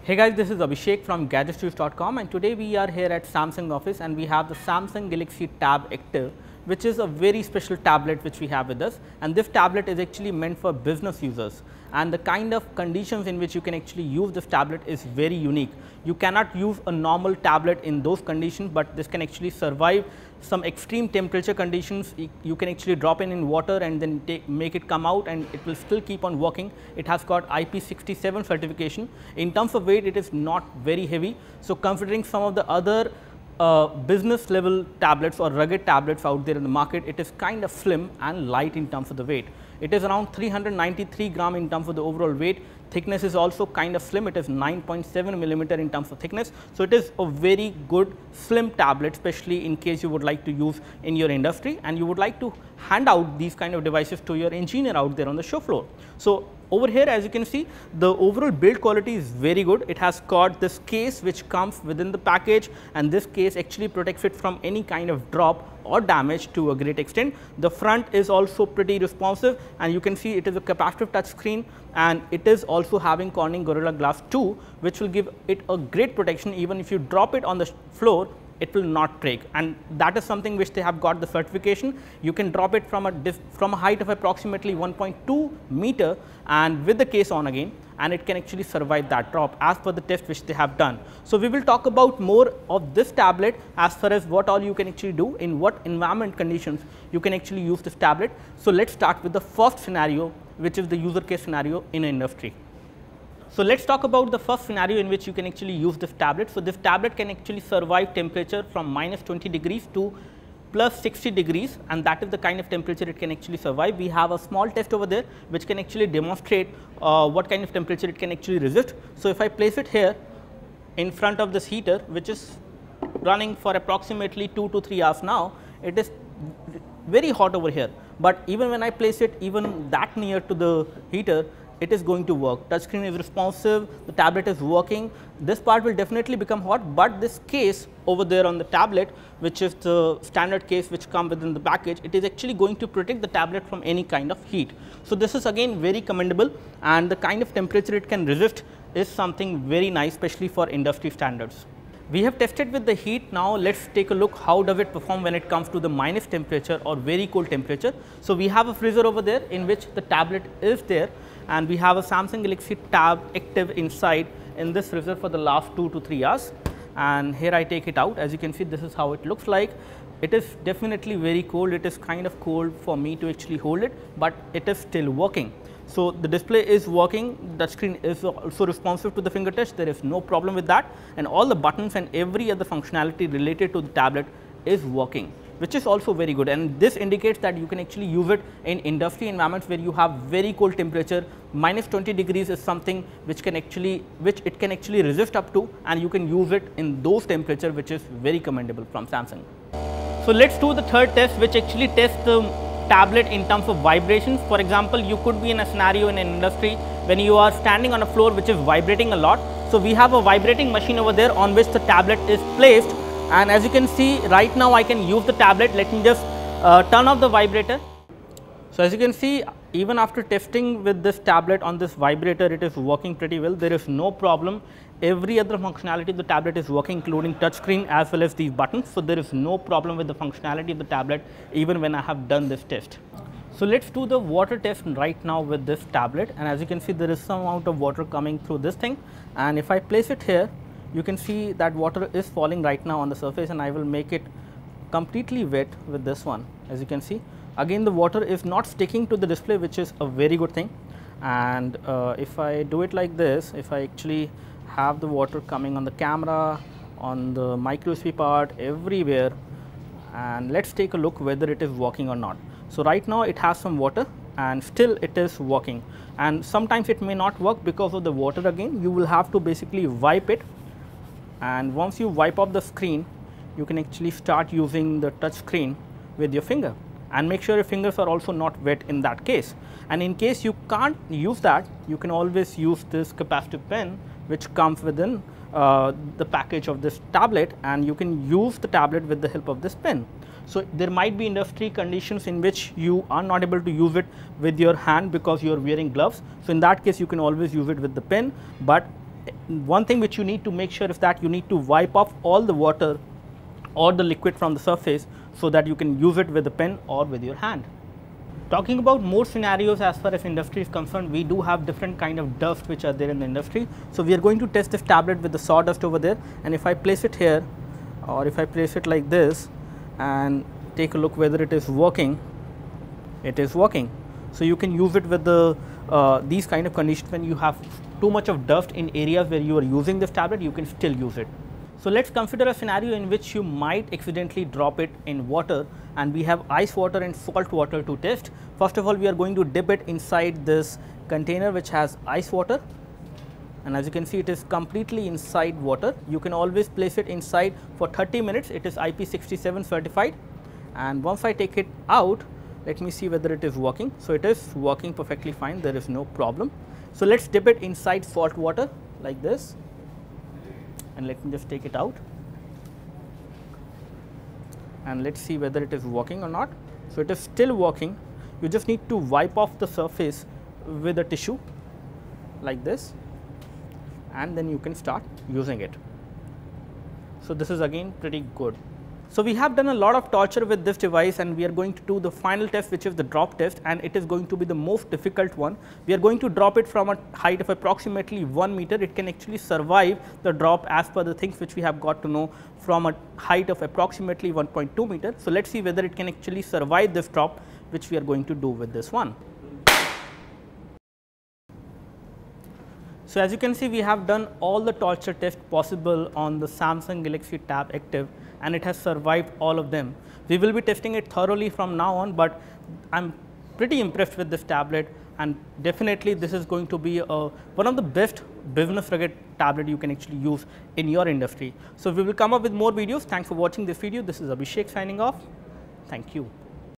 Hey guys, this is Abhishek from GadgetStudios.com, and today we are here at Samsung office and we have the Samsung Galaxy Tab Active, which is a very special tablet which we have with us, and this tablet is actually meant for business users, and the kind of conditions in which you can actually use this tablet is very unique. You cannot use a normal tablet in those conditions, but this can actually survive some extreme temperature conditions. You can actually drop in water and then make it come out and it will still keep on working. It has got IP67 certification. In terms of weight, it is not very heavy. So considering some of the other business level tablets or rugged tablets out there in the market, it is kind of slim and light in terms of the weight. It is around 393 gram in terms of the overall weight. Thickness is also kind of slim. It is 9.7 millimeter in terms of thickness. So it is a very good slim tablet, especially in case you would like to use in your industry and you would like to hand out these kind of devices to your engineer out there on the show floor. So over here, as you can see, the overall build quality is very good. It has got this case which comes within the package, and this case actually protects it from any kind of drop or damage to a great extent. The front is also pretty responsive, and you can see it is a capacitive touch screen, and it is also having Corning Gorilla Glass 2, which will give it a great protection. Even if you drop it on the floor, it will not break, and that is something which they have got the certification. You can drop it from a height of approximately 1.2 meter and with the case on again, and it can actually survive that drop as per the test which they have done. So we will talk about more of this tablet as far as what all you can actually do, in what environment conditions you can actually use this tablet. So let's start with the first scenario, which is the user case scenario in an industry. So let's talk about the first scenario in which you can actually use this tablet. So this tablet can actually survive temperature from -20 degrees to +60 degrees, and that is the kind of temperature it can actually survive. We have a small test over there which can actually demonstrate what kind of temperature it can actually resist. So if I place it here in front of this heater, which is running for approximately 2 to 3 hours now, it is very hot over here. But even when I place it even that near to the heater, it is going to work. Touchscreen is responsive, the tablet is working. This part will definitely become hot, but this case over there on the tablet, which is the standard case which comes within the package, it is actually going to protect the tablet from any kind of heat. So this is again very commendable, and the kind of temperature it can resist is something very nice, especially for industry standards. We have tested with the heat. Now let's take a look how does it perform when it comes to the minus temperature or very cold temperature. So we have a freezer over there in which the tablet is there, and we have a Samsung Galaxy Tab Active inside in this freezer for the last 2 to 3 hours. And here I take it out. As you can see, this is how it looks like. It is definitely very cold. It is kind of cold for me to actually hold it, but it is still working. So the display is working, the screen is also responsive to the finger touch. There is no problem with that, and all the buttons and every other functionality related to the tablet is working, which is also very good. And this indicates that you can actually use it in industry environments where you have very cold temperature. -20 degrees is something which it can actually resist up to, and you can use it in those temperatures, which is very commendable from Samsung. So let's do the third test, which actually tests the tablet in terms of vibrations. For example, you could be in a scenario in an industry when you are standing on a floor which is vibrating a lot. So we have a vibrating machine over there on which the tablet is placed, and as you can see right now I can use the tablet. Let me just turn off the vibrator. So as you can see, even after testing with this tablet on this vibrator, it is working pretty well. There is no problem. Every other functionality of the tablet is working, including touchscreen as well as these buttons. So there is no problem with the functionality of the tablet even when I have done this test. So let's do the water test right now with this tablet, and as you can see, there is some amount of water coming through this thing, and if I place it here, you can see that water is falling right now on the surface, and I will make it completely wet with this one. As you can see, again the water is not sticking to the display, which is a very good thing. And if I do it like this, if I actually have the water coming on the camera, on the micro USB part, everywhere, and let's take a look whether it is working or not. So right now it has some water and still it is working, and sometimes it may not work because of the water. Again, you will have to basically wipe it, and once you wipe off the screen, you can actually start using the touch screen with your finger, and make sure your fingers are also not wet in that case. And in case you can't use that, you can always use this capacitive pen which comes within the package of this tablet, and you can use the tablet with the help of this pen. So there might be industry conditions in which you are not able to use it with your hand because you are wearing gloves. So in that case, you can always use it with the pen. But one thing which you need to make sure is that you need to wipe off all the water or the liquid from the surface so that you can use it with a pen or with your hand. Talking about more scenarios as far as industry is concerned, we do have different kind of dust which are there in the industry. So we are going to test this tablet with the sawdust over there, and if I place it here or if I place it like this and take a look whether it is working, it is working. So you can use it with the these kind of conditions. When you have too much of dust in areas where you are using this tablet, you can still use it. So let's consider a scenario in which you might accidentally drop it in water, and we have ice water and salt water to test. First of all, we are going to dip it inside this container which has ice water, and as you can see, it is completely inside water. You can always place it inside for 30 minutes. It is IP67 certified, and once I take it out, let me see whether it is working. So it is working perfectly fine, there is no problem. So let's dip it inside salt water like this, and let me just take it out, and let's see whether it is working or not. So it is still working. You just need to wipe off the surface with a tissue like this, and then you can start using it. So this is again pretty good. So we have done a lot of torture with this device, and we are going to do the final test, which is the drop test, and it is going to be the most difficult one. We are going to drop it from a height of approximately 1 meter. It can actually survive the drop as per the things which we have got to know from a height of approximately 1.2 meter. So let's see whether it can actually survive this drop, which we are going to do with this one. So as you can see, we have done all the torture tests possible on the Samsung Galaxy Tab Active, and it has survived all of them. We will be testing it thoroughly from now on, but I'm pretty impressed with this tablet, and definitely this is going to be one of the best business rugged tablet you can actually use in your industry. So we will come up with more videos. Thanks for watching this video. This is Abhishek signing off. Thank you.